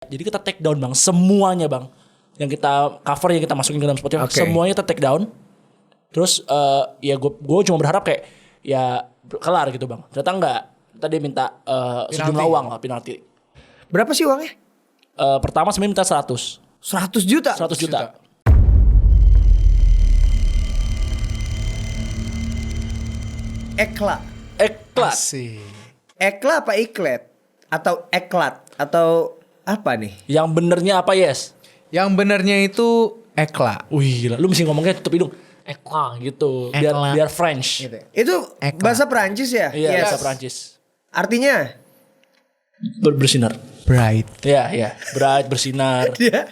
Jadi kita take down bang, semuanya bang. Yang kita cover, yang kita masukin ke dalam Spotify, semuanya kita take down. Terus ya gue cuma berharap kayak ya kelar gitu bang. Ternyata enggak. Tadi minta sejumlah uang lah, penalti. Berapa sih uangnya? Pertama sebenarnya minta 100 juta. 100 juta. Ekla. Asik. Ekla apa iklet? Atau eklat? Atau apa nih? Yang benernya apa Yes? Yang benernya itu ekla. Wih gila, lu mesti ngomongnya tutup hidung. Ekla gitu, Ekla. biar French. Gitu. Itu Ekla. bahasa Perancis ya? Iya, Yes. bahasa Prancis. Artinya? Bersinar. Bright. Iya, bright, bersinar. Dia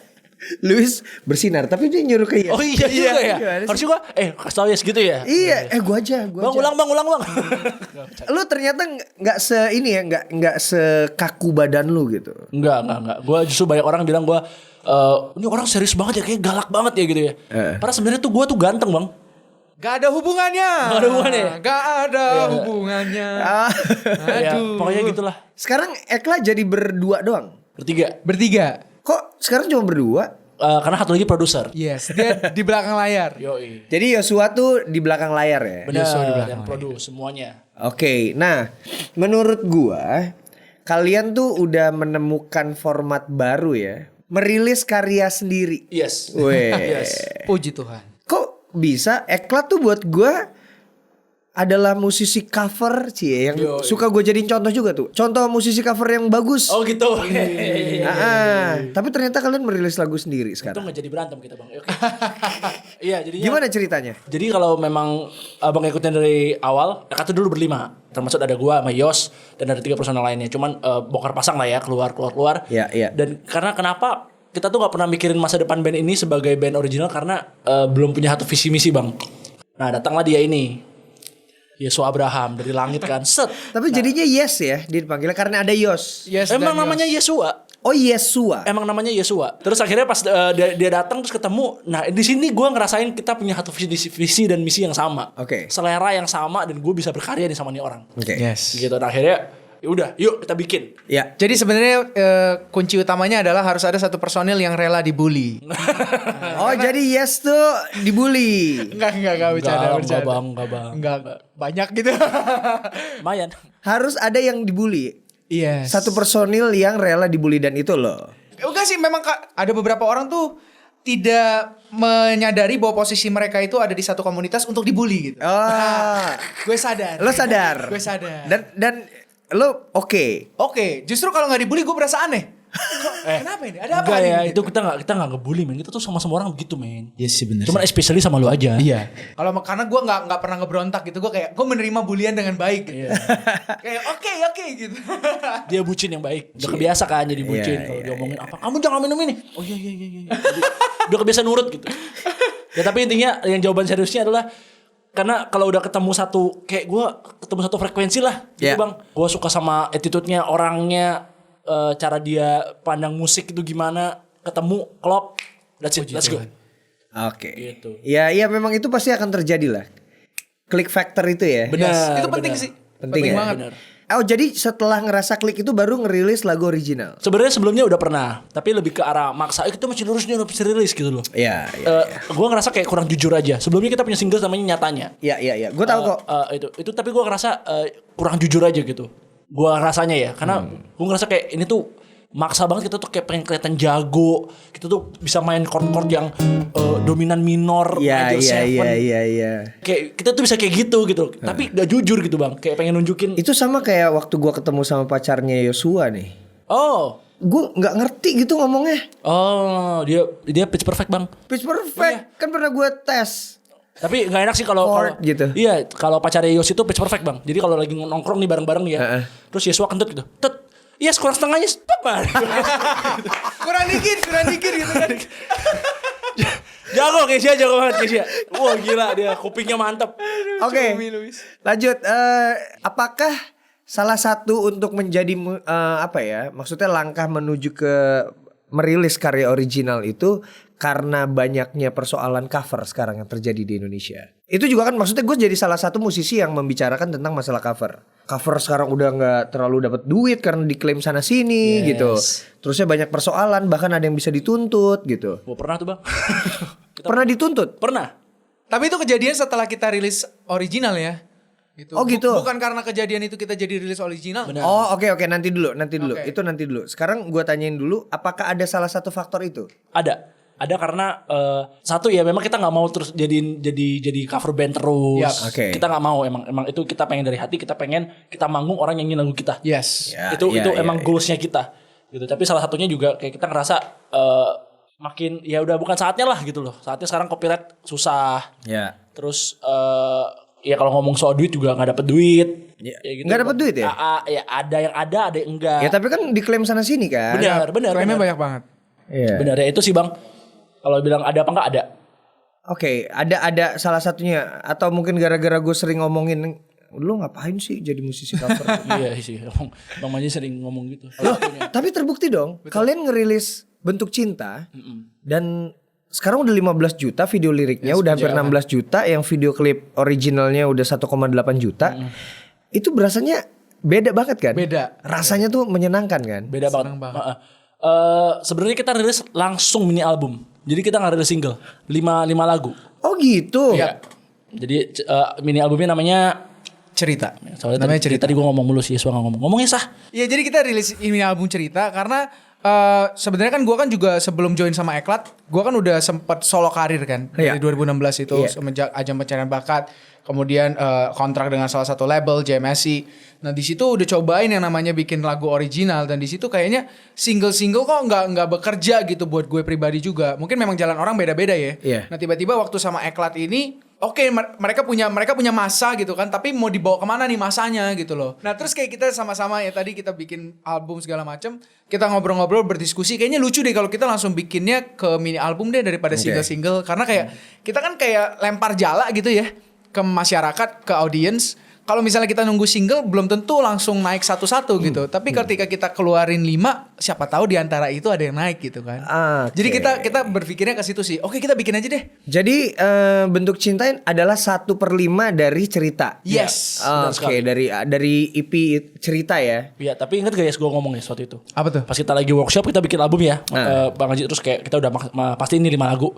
Luis bersinar, tapi dia nyuruh ke Yes. Oh iya juga ya. Gimana sih? Harus juga kasih tau Yes gitu ya. Iya, gua aja. Bang, ulang. Lu ternyata nggak se ini ya, nggak sekaku badan lu gitu. Enggak. Gue justru banyak orang bilang gue ini orang serius banget ya, kayak galak banget ya gitu ya. Padahal sebenarnya tuh gue tuh ganteng bang. Gak ada hubungannya. Gak ada hubungannya. Gak ada hubungannya. Ya, Aduh. pokoknya gitulah. Sekarang Ekla jadi berdua doang. Bertiga. Kok sekarang cuma berdua? Karena satu lagi produser. Yes, dia di belakang layar. Yoi. Jadi Yosua tuh di belakang layar ya. Benar. Yosua di belakang Yang produce semuanya. Oke, nah menurut gua kalian tuh udah menemukan format baru ya, merilis karya sendiri. Yes. Weh, Puji Tuhan. kok bisa? Ekla tuh buat gua adalah musisi cover cie yang suka gue jadiin contoh juga tuh. Contoh musisi cover yang bagus. Oh gitu. Tapi ternyata kalian merilis lagu sendiri Itu sekarang. nggak jadi berantem kita bang. Oke. Iya jadinya. Gimana ceritanya? Jadi kalau memang abang ikutin dari awal, kata dulu berlima. Termasuk ada gua sama Yos dan ada 3 personal lainnya. Cuman bongkar pasang lah ya, keluar. Iya. Dan karena kenapa kita tuh nggak pernah mikirin masa depan band ini sebagai band original karena belum punya satu visi misi bang. Nah datanglah dia ini, Yesua Abraham dari langit kan, set. Tapi jadinya Yes ya dipanggilnya karena ada Yos. Yes, Emang dan namanya Yesua. Oh Yesua. Emang namanya Yesua. Terus akhirnya pas dia datang terus ketemu. Nah di sini gue ngerasain kita punya satu visi dan misi yang sama. Oke. Selera yang sama dan gue bisa berkarya nih sama nih orang. Oke. Yes. Gitu. Nah akhirnya yaudah yuk kita bikin. Ya. Jadi sebenarnya kunci utamanya adalah harus ada satu personil yang rela dibully. Oh jadi Yes tuh dibully. Enggak bercanda. Enggak bang. Enggak banyak gitu. Lumayan. Harus ada yang dibully. Yes. Satu personil yang rela dibully dan itu loh. Enggak sih, memang ada beberapa orang tuh tidak menyadari bahwa posisi mereka itu ada di satu komunitas untuk dibully gitu. Oh. Gue sadar. Lo sadar. Gue sadar. Dan lo oke. Oke, justru kalau nggak dibully gue berasa aneh. Kenapa ini? Ada apa Enggak nih? ya, itu kita nggak ngebully men. Kita tuh sama orang begitu men. Iya sih bener. Cuman especially sama lu aja. Iya. Kalau karena gue nggak pernah ngebrontak gitu, gue menerima bulian dengan baik. Gitu. Iya. Kayak oke gitu. Dia bucin yang baik. Udah kebiasa kan jadi bucin. Iya, Kalau dia ngomongin apa, kamu jangan minum ini. Oh iya. Jadi, udah kebiasa nurut gitu. Ya tapi intinya yang jawaban seriusnya adalah karena kalau udah ketemu satu kayak gue ketemu satu frekuensi lah gitu Yeah. bang. Gue suka sama attitude-nya, orangnya, cara dia pandang musik itu gimana, ketemu klop, that's it, let's go. Oke. Gitu. Ya memang itu pasti akan terjadi lah. Klik factor itu ya. Benar. Itu penting sih. Penting ya? banget. Benar. Oh jadi setelah ngerasa klik itu baru ngerilis lagu original. Sebenarnya sebelumnya udah pernah, tapi lebih ke arah maksa. Kita masih lurus nih, udah bisa rilis gitu loh. Iya. Gue ngerasa kayak kurang jujur aja. Sebelumnya kita punya single namanya Nyatanya. Iya. Gue tahu kok. Itu tapi gue ngerasa kurang jujur aja gitu. Gue rasanya ya, karena gue ngerasa kayak ini tuh maksa banget. Kita tuh kayak pengen kelihatan jago. Kita tuh bisa main chord-chord yang dominan minor, major seven. Iya. Kayak kita tuh bisa kayak gitu. Tapi gak jujur gitu bang. Kayak pengen nunjukin. Itu sama kayak waktu gua ketemu sama pacarnya Yosua nih. Oh, Gue nggak ngerti gitu ngomongnya. dia pitch perfect bang. Pitch perfect. Kan pernah gue tes. Tapi nggak enak sih kalau Chord gitu. Iya, kalau pacarnya Yos itu pitch perfect bang. Jadi kalau lagi nongkrong nih bareng-bareng nih ya. Terus Yosua kentut gitu. Iya kurang setengahnya stop man. kurang dikit gitu kan. Jago Kesia, jago banget Kesia. Wah gila dia, kupingnya mantep. Oke. Lanjut. Apakah salah satu untuk menjadi maksudnya langkah menuju ke merilis karya original itu karena banyaknya persoalan cover sekarang yang terjadi di Indonesia. Itu juga kan maksudnya gue jadi salah satu musisi yang membicarakan tentang masalah cover. cover sekarang udah nggak terlalu dapat duit karena diklaim sana sini gitu. Terusnya banyak persoalan, bahkan ada yang bisa dituntut gitu. Gua pernah tuh bang. Pernah dituntut? Pernah. Tapi itu kejadian setelah kita rilis original ya. Gitu. Oh gitu. Bukan karena kejadian itu kita jadi rilis original. Benar. Oh oke nanti dulu. Oke. Itu nanti dulu. Sekarang gue tanyain dulu, apakah ada salah satu faktor itu? Ada karena satu ya memang kita nggak mau terus jadi cover band terus. Yap. Oke. Kita nggak mau emang itu kita pengen dari hati, kita pengen kita manggung orang nyanyi lagu kita. Yes. Ya, itu ya, emang ya. goalsnya kita gitu. Tapi salah satunya juga kayak kita ngerasa makin ya udah bukan saatnya lah gitu loh. Saatnya sekarang copyright susah. Ya. Terus ya kalau ngomong soal duit juga nggak dapet duit. Ya, gitu. nggak dapet duit ya? Ya ada yang enggak. Ya tapi kan diklaim sana sini kan. Benar. Klaimnya banyak banget. Iya. Benar ya itu sih bang. Kalau bilang ada apa enggak ada. Oke, ada salah satunya atau mungkin gara-gara gue sering ngomongin lu ngapain sih jadi musisi cover? Iya sih. Bang Manji sering ngomong gitu. Tapi terbukti dong, kalian ngerilis Bentuk Cinta dan sekarang udah 15 juta video liriknya, udah hampir 16 juta, yang video klip originalnya udah 1,8 juta. Itu berasanya beda banget kan? Beda. Rasanya tuh menyenangkan kan? Beda banget. banget. Sebenarnya kita rilis langsung mini album. Jadi kita nggak rilis single. 5 lagu. Oh gitu. Iya. Jadi mini albumnya namanya Cerita. soalnya Namanya cerita. tadi gue ngomong mulu sih, Yeswa nggak ngomong. Ngomongnya sah. Iya, jadi kita rilis ini album cerita karena sebenarnya kan gue kan juga sebelum join sama Eklat, gue kan udah sempat solo karir kan Iya. dari 2016 itu semenjak ajang pencarian bakat, kemudian kontrak dengan salah satu label JMSI. Nah di situ udah cobain yang namanya bikin lagu original dan di situ kayaknya single kok nggak bekerja gitu buat gue pribadi juga. Mungkin memang jalan orang beda-beda ya. Iya. Nah tiba-tiba waktu sama Eklat ini oke, mereka punya masa gitu kan, tapi mau dibawa kemana nih masanya gitu loh. Nah terus kayak kita sama-sama ya tadi kita bikin album segala macam, kita ngobrol-ngobrol berdiskusi, kayaknya lucu deh kalau kita langsung bikinnya ke mini album deh daripada single-single, karena kayak kita kan kayak lempar jala gitu ya ke masyarakat, ke audiens. Kalau misalnya kita nunggu single belum tentu langsung naik satu-satu gitu. Tapi ketika kita keluarin 5, siapa tahu di antara itu ada yang naik gitu kan. Oke. Jadi kita berpikirnya ke situ sih. Oke, kita bikin aja deh. Jadi Bentuk Cinta adalah 1/5 dari cerita. Yes. Oke, dari EP cerita ya. Iya, tapi inget gak ya gue ngomong ya waktu itu. Apa tuh? Pas kita lagi workshop kita bikin album ya, Bang Haji, terus kayak kita udah pasti ini 5 lagu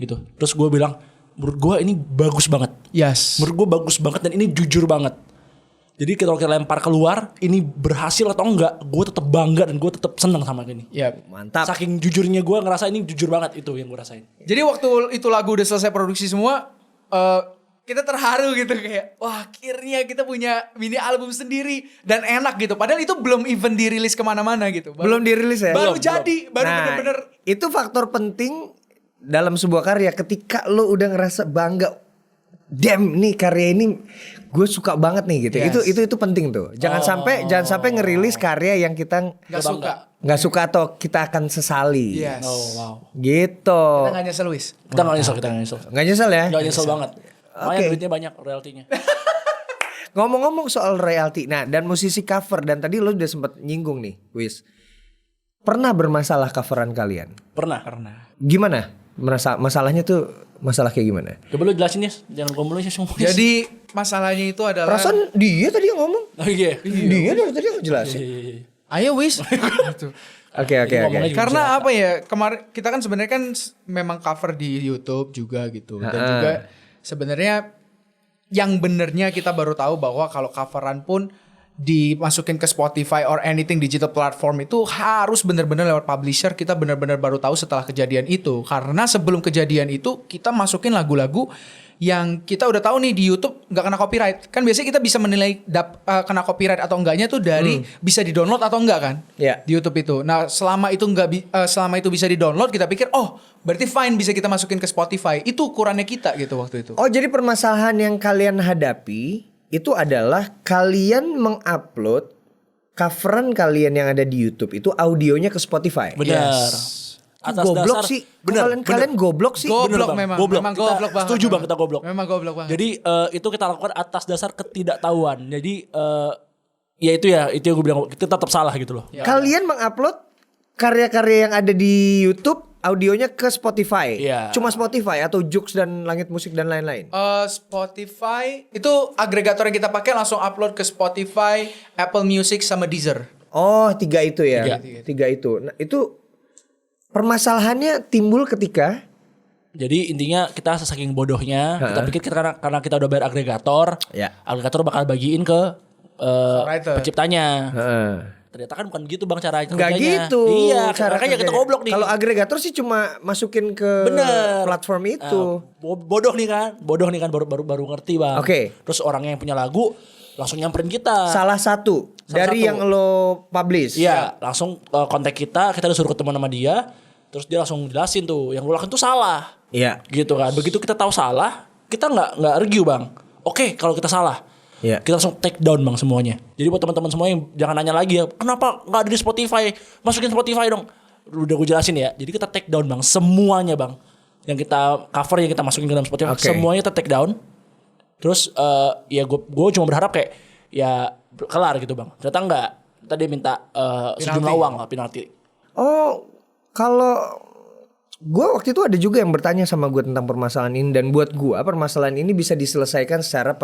gitu. Terus gue bilang menurut gue ini bagus banget. Yes. Menurut gue bagus banget dan ini jujur banget. Jadi kalau kita lempar keluar, ini berhasil atau enggak, gue tetap bangga dan gue tetap senang sama ini. Ya. Mantap. Saking jujurnya gue ngerasa ini jujur banget, itu yang gue rasain. Jadi waktu itu lagu udah selesai produksi semua, kita terharu gitu kayak, wah akhirnya kita punya mini album sendiri dan enak gitu. Padahal itu belum even dirilis kemana-mana gitu. Belum dirilis ya? Baru Belum. jadi, baru Nah, bener-bener. itu faktor penting dalam sebuah karya ketika lo udah ngerasa bangga. Damn nih karya ini gue suka banget nih gitu. Yes. Itu penting tuh. Jangan sampai ngerilis karya yang kita Gak suka. nggak suka atau kita akan sesali. Yes. Oh wow. Gitu. Kita gak nyesel Wis. Kita gak nyesel, Nggak nyesel ya? Gak nyesel banget. Makanya Oke. duitnya banyak royaltinya. Ngomong-ngomong soal royalti, nah dan musisi cover dan tadi lo udah sempet nyinggung nih, Wis. Pernah bermasalah coveran kalian? Pernah. Gimana? Masalahnya tuh masalah kayak gimana? Coba lu jelasin ya, jangan gue mulu sih semua. Jadi masalahnya itu adalah. Perasaan dia tadi yang ngomong. Oh iya. Dia dari tadi yang jelasin. Ayo Wis. Gitu. Oke. ngomongnya juga Karena apa ya, kemarin kita kan sebenarnya kan memang cover di YouTube juga gitu. Dan juga sebenarnya yang benernya kita baru tahu bahwa kalau coveran pun dimasukin ke Spotify or anything digital platform itu harus bener-bener lewat publisher. Kita bener-bener baru tahu setelah kejadian itu. Karena sebelum kejadian itu kita masukin lagu-lagu yang kita udah tahu nih di YouTube nggak kena copyright. Kan biasanya kita bisa menilai kena copyright atau enggaknya tuh dari bisa di-download atau enggak kan? Iya. Di YouTube itu. Nah, selama itu bisa di-download, kita pikir oh, berarti fine bisa kita masukin ke Spotify. Itu ukurannya kita gitu waktu itu. Oh jadi permasalahan yang kalian hadapi itu adalah kalian mengupload coveran kalian yang ada di YouTube itu audionya ke Spotify. Benar. Goblok sih. Kalian goblok sih. Goblok Bang. memang. Goblok. Memang Kita goblok banget. setuju Bang, kita goblok. Memang goblok banget. Jadi itu kita lakukan atas dasar ketidaktahuan. Jadi ya itu yang gue bilang kita tetap salah gitu loh. Ya. Kalian mengupload karya-karya yang ada di YouTube audionya ke Spotify. Iya. Cuma Spotify atau Joox dan Langit Musik dan lain-lain. Spotify itu agregator yang kita pakai langsung upload ke Spotify, Apple Music sama Deezer. Oh, 3 itu ya. 3 itu. Nah, itu permasalahannya timbul ketika Jadi intinya kita saking bodohnya, kita pikir karena kita udah bayar agregator, agregator bakal bagiin ke penciptanya. Ternyata kan bukan gitu bang cara kerjanya. Nggak gitu. Iya, cara makanya kita goblok nih. Kalau agregator sih cuma masukin ke platform itu. Bodoh nih kan, baru ngerti bang. Oke. Terus orang yang punya lagu langsung nyamperin kita. Salah satu dari yang lo publish. Iya, langsung kontak kita disuruh ketemu sama dia, terus dia langsung jelasin tuh, yang lo lakukan tuh salah. Iya. Gitu kan. Begitu kita tahu salah, kita nggak argue bang. Oke, kalau kita salah. Iya. Kita langsung take down bang semuanya. Jadi buat teman-teman semua yang jangan nanya lagi ya, kenapa nggak ada di Spotify? Masukin Spotify dong. Udah gue jelasin ya. Jadi kita take down bang semuanya bang. Yang kita cover yang kita masukin ke dalam Spotify, semuanya kita take down. Terus ya gue cuma berharap kayak ya kelar gitu bang. Ternyata enggak. Tadi dia minta sejumlah uang lah penalti. Oh, kalau gue waktu itu ada juga yang bertanya sama gue tentang permasalahan ini, dan buat gue permasalahan ini bisa diselesaikan secara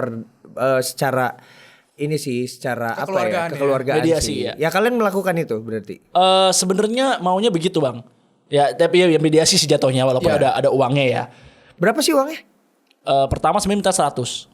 kekeluargaan mediasi sih. Ya kalian melakukan itu berarti. Sebenarnya maunya begitu bang. Ya tapi ya mediasi sih jatuhnya walaupun ada uangnya ya. Berapa sih uangnya? Pertama sebenarnya minta 100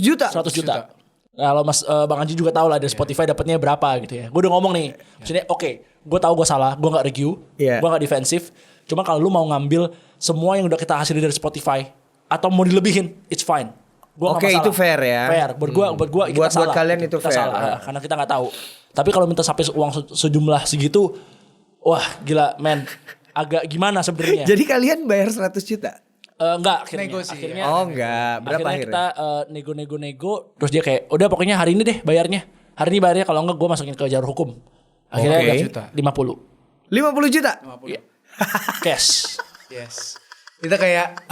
juta. 100 juta. Nah, kalau Mas Bang Anji juga tahu lah dari Spotify dapatnya berapa gitu ya. Gue udah ngomong nih. Maksudnya gue tahu gue salah, gue nggak review, gue nggak defensif. Cuma kalau lu mau ngambil semua yang udah kita hasilin dari Spotify atau mau dilebihin, it's fine. Oke, itu fair ya. Fair. Buat gue kita salah. Buat kalian itu kita fair. Salah, karena kita nggak tahu. Tapi kalau minta sampai uang sejumlah segitu, wah gila men. Agak gimana sebenarnya. Jadi kalian bayar 100 juta? Enggak akhirnya. Enggak. Berapa akhirnya? Kita nego. Terus dia kayak udah pokoknya hari ini deh bayarnya. Hari ini bayarnya, kalau enggak gue masukin ke jalur hukum. Akhirnya 50 juta? Iya. Cash. Yes. Kita kayak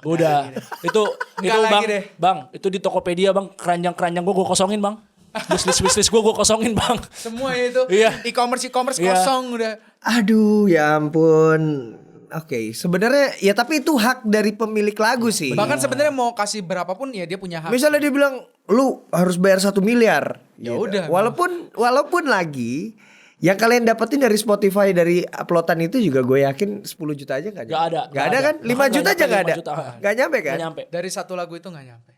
Gue udah itu bang, deh. Bang, itu di Tokopedia bang, keranjang gue kosongin bang. Wishlist gue kosongin bang. semua itu. Iya. E-commerce kosong udah. Aduh, ya ampun. Oke, sebenarnya ya tapi itu hak dari pemilik lagu sih. Bahkan sebenarnya mau kasih berapapun ya dia punya hak. Misalnya dia bilang lu harus bayar 1 miliar. Ya gitu. udah. Walaupun lagi yang kalian dapetin dari Spotify dari uploadan itu juga gue yakin 10 juta aja gak ada. Gak ada kan? 5 juta aja gak ada. Gak nyampe kan? Gak nyampe. Dari satu lagu itu gak nyampe.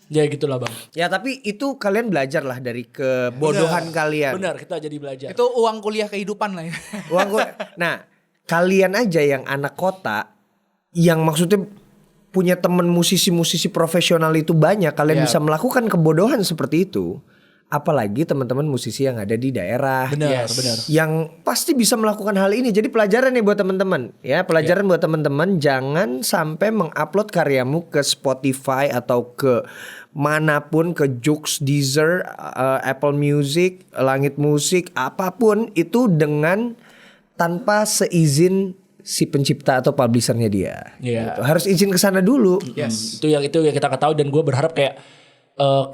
Ya gitulah bang. Ya tapi itu kalian belajar lah dari kebodohan kalian. Benar, kita jadi belajar. Itu uang kuliah kehidupan lah ya. Nah, kalian aja yang anak kota, yang maksudnya punya temen musisi-musisi profesional itu banyak, kalian bisa melakukan kebodohan seperti itu. Apalagi teman-teman musisi yang ada di daerah. Benar. Yang pasti bisa melakukan hal ini. Jadi pelajaran nih buat teman-teman. Ya, pelajaran buat teman-teman, jangan sampai mengupload karyamu ke Spotify atau ke manapun, ke Joox, Deezer, Apple Music, Langit Musik, apapun itu dengan tanpa seizin si pencipta atau publishernya dia. Gitu. Harus izin ke sana dulu. Yes. Itu yang kita nggak tahu, dan gue berharap kayak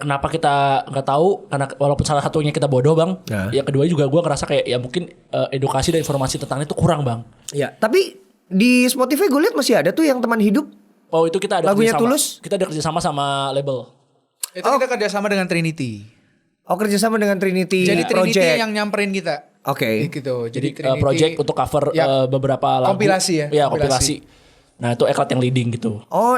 kenapa kita nggak tahu, karena walaupun salah satunya kita bodoh bang, yang kedua juga gue ngerasa kayak ya mungkin edukasi dan informasi tentang itu kurang bang. Ya, tapi di Spotify gue lihat masih ada tuh yang teman hidup. Oh itu kita ada lagunya kerjasama. Tulus. Kita ada kerjasama sama label. Itu kita kerjasama dengan Trinity. Oh, kerjasama dengan Trinity. Jadi Trinity Project yang nyamperin kita. Oke. Gitu. Jadi Project untuk cover beberapa lagu. Kompilasi ya. Iya, kompilasi. Nah itu Eklat yang leading gitu. Oh,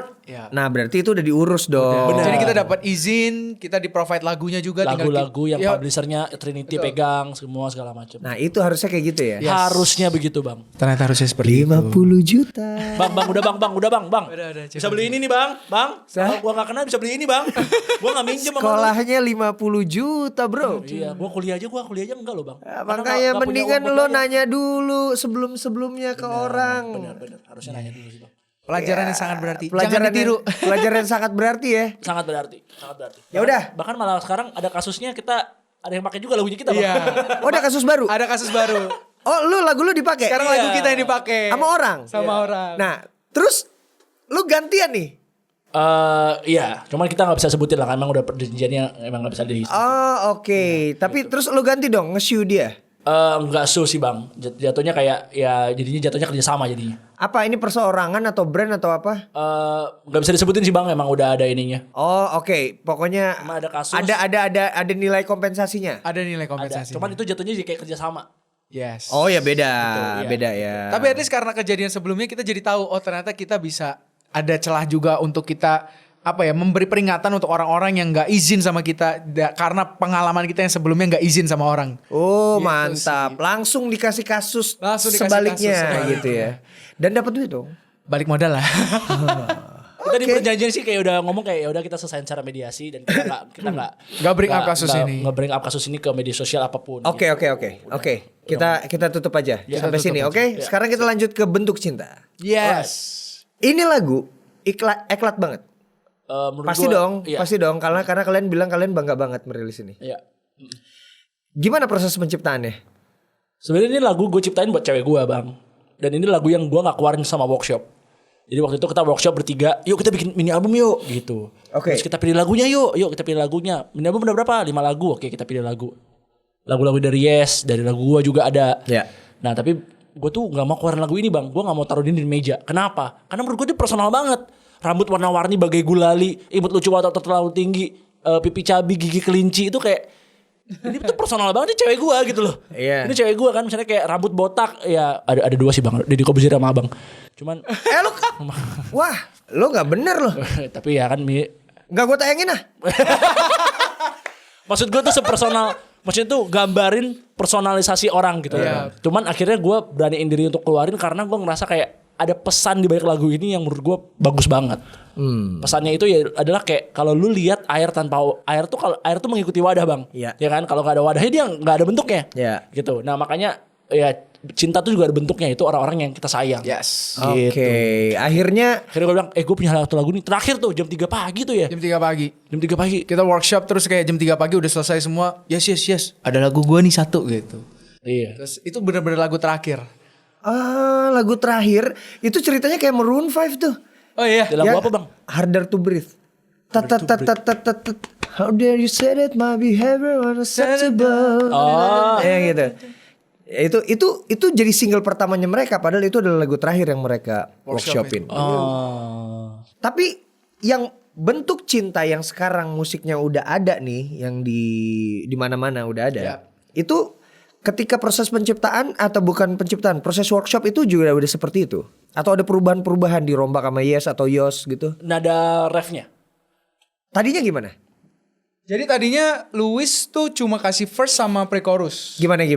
nah berarti itu udah diurus dong. Bener. Jadi kita dapat izin, kita di provide lagunya juga. Lagu-lagu yang publishernya Trinity pegang semua segala macam. Nah itu harusnya kayak gitu ya. Harusnya begitu bang. Ternyata harusnya seperti 50 juta. Bang, udah bang. Udah, bisa beli ini nih bang. Kalau gua nggak kenal bisa beli ini bang. Gua nggak minjem. Sekolahnya 50 juta bro. Iya, gua kuliah aja enggak loh bang. Makanya mendingan lo nanya dulu sebelumnya ke orang. Bener, harusnya nanya dulu sih bang. Pelajaran yang sangat berarti. Jangan ditiru. Pelajaran yang sangat berarti ya. Sangat berarti. Ya udah. Bahkan malah sekarang ada kasusnya, kita ada yang pakai juga lagunya kita bang. Iya. Oh ada kasus baru. Ada kasus baru. Oh lagu lu dipakai. Sekarang lagu kita yang dipakai. Sama orang. Orang. Nah terus lu gantian nih. Iya, cuman kita nggak bisa sebutin lah, emang udah perjanjiannya emang nggak bisa di. Oh oke. Tapi terus lu ganti dong nge-shoe dia. Enggak sih bang, jatuhnya kayak ya jadinya kerjasama jadinya. Apa ini perseorangan atau brand atau apa? Nggak bisa disebutin sih bang, emang udah ada ininya. Oh oke. Pokoknya Emang ada kasus. ada nilai kompensasinya. Ada nilai kompensasi. Cuman itu jatuhnya jadi kayak kerjasama. Yes. Oh ya beda, iya. beda ya. Tapi at least karena kejadian sebelumnya kita jadi tahu oh ternyata kita bisa ada celah juga untuk kita memberi peringatan untuk orang-orang yang nggak izin sama kita karena pengalaman kita yang sebelumnya nggak izin sama orang. Oh Gitu mantap, sih. langsung dikasih kasus Langsung dikasih sebaliknya kasus sebaliknya. gitu ya. Dan dapat duit dong. Balik modal lah. Kita di perjanjian sih kayak udah ngomong kayak ya udah kita selesai secara mediasi dan kita nggak Nggak bring up kasus ini. nggak bring up kasus ini ke media sosial apapun. Oke gitu. oke. Kita tutup aja sampai tutup sini. aja. Oke. Sekarang kita lanjut ke Bentuk Cinta. Yes. Ini lagu eklat banget. Menurut Pasti gua, dong, iya. pasti dong. Karena kalian bilang kalian bangga banget merilis ini. Iya. Gimana proses penciptaannya? Sebenarnya ini lagu gue ciptain buat cewek gue bang. Dan ini lagu yang gue gak keluarin sama workshop. Jadi waktu itu kita workshop bertiga, yuk kita bikin mini album yuk gitu. Oke. Terus kita pilih lagunya yuk kita pilih lagunya. Mini album udah berapa? 5 lagu. Oke kita pilih lagu. Lagu-lagu dari Yes, dari lagu gue juga ada. Ya. Nah tapi gue tuh gak mau keluarin lagu ini bang. Gue gak mau taruh ini di meja. Kenapa? Karena menurut gue itu personal banget. Rambut warna-warni bagai gulali, imut lucu watak terlalu tinggi, pipi cabi, gigi kelinci itu kayak ini tuh personal banget, ini cewek gua gitu loh. Iya. Ini cewek gua kan, misalnya kayak rambut botak, ya ada 2 sih bang, Deddy Kobuzier sama abang. Cuman, Lu, wah, lo nggak bener loh. tapi ya kan, Nggak gue tayangin ah. maksud gua tuh sepersonal, maksudnya tuh gambarin personalisasi orang gitu. Iya. Cuman akhirnya gua beraniin diri untuk keluarin karena gua ngerasa kayak ada pesan di balik lagu ini yang menurut gue bagus banget. Pesannya itu ya adalah kayak kalau lu lihat air tanpa air tuh, kalau air tuh mengikuti wadah bang, Iya. ya kan? Kalau nggak ada wadahnya dia nggak ada bentuknya, Iya. gitu. Nah makanya ya cinta tuh juga ada bentuknya, itu orang-orang yang kita sayang. Yes. Oke, Gitu. akhirnya Akhirnya gue bilang, gue punya satu lagu nih terakhir tuh jam 3 pagi tuh ya. Jam 3 pagi. Jam 3 pagi. Kita workshop terus kayak jam 3 pagi udah selesai semua. Yes. Ada lagu gua nih satu gitu. Iya. Terus itu benar-benar lagu terakhir. lagu terakhir itu ceritanya kayak Maroon 5 tuh. Oh iya. Ada lagu apa bang? Harder to Breathe. How dare you say that my behavior unacceptable. Oh. Ya gitu. Itu jadi single pertamanya mereka, padahal itu adalah lagu terakhir yang mereka workshopin. Oh. Tapi yang Bentuk Cinta yang sekarang musiknya udah ada nih, yang di mana-mana udah ada. Ya. Itu ketika proses penciptaan atau bukan penciptaan, proses workshop itu juga udah seperti itu? Atau ada perubahan-perubahan dirombak sama Yes atau Yos gitu? Nada refnya. Tadinya gimana? Jadi tadinya Louis tuh cuma kasih verse sama pre-chorus. Gimana?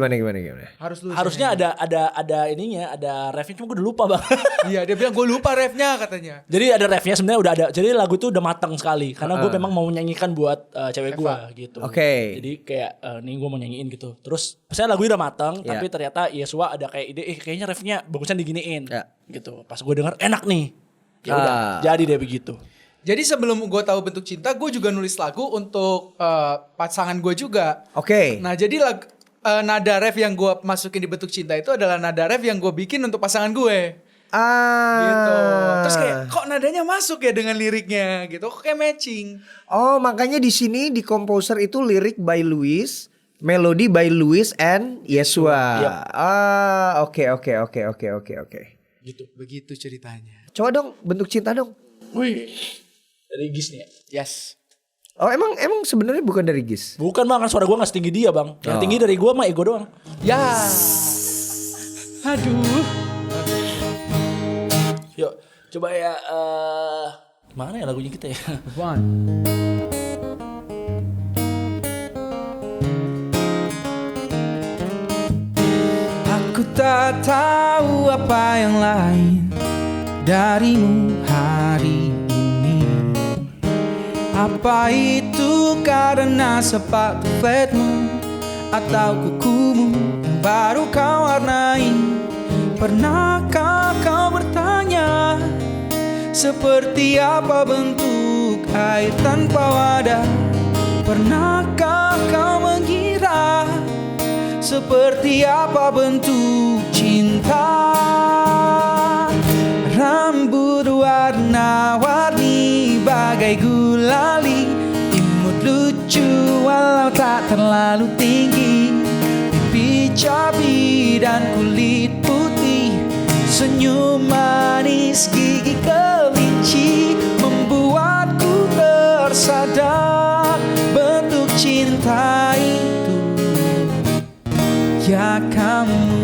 Harusnya ada ininya, ada refnya, cuma gue udah lupa bang. Iya, dia bilang gue lupa refnya katanya. Jadi ada refnya sebenarnya udah ada. Jadi lagu itu udah matang sekali karena gue memang mau nyanyikan buat cewek gue gitu. Oke. Jadi kayak nih gue mau nyanyiin gitu. Terus misalnya lagu udah matang, Ya. tapi ternyata Yesua ada kayak ide, kayaknya refnya bagusnya diginiin. Ya. Gitu. Pas gue denger enak nih. Ya udah, jadi deh begitu. Jadi sebelum gue tahu Bentuk Cinta, gue juga nulis lagu untuk pasangan gue juga. Oke. Nah jadi nada ref yang gue masukin di Bentuk Cinta itu adalah nada ref yang gue bikin untuk pasangan gue. Gitu. Terus kayak kok nadanya masuk ya dengan liriknya gitu, kok kayak matching. Oh, makanya di sini di Composer itu lirik by Louis, melody by Louis and Yesua. Yep. Oke. Gitu. Begitu ceritanya. Coba dong Bentuk Cinta dong. Wih. Dari Gis nih ya. Yes. Oh, emang sebenarnya bukan dari Gis. Bukan bang, kan suara gue gak setinggi dia bang. Yang tinggi dari gue mah ego doang. Ya. Aduh. Yuk, coba ya. Mana ya lagunya kita ya? One. Aku tak tahu apa yang lain darimu hari ini. Apa itu karena sepatu flatmu atau kukumu yang baru kau warnai? Pernahkah kau bertanya seperti apa bentuk air tanpa wadah? Pernahkah kau mengira seperti apa bentuk cinta? Rambut warna-warni bagai gulali, imut lucu walau tak terlalu tinggi, cabi-cabi dan kulit putih, senyum manis gigi kelinci, membuatku tersadar bentuk cinta itu. Ya kamu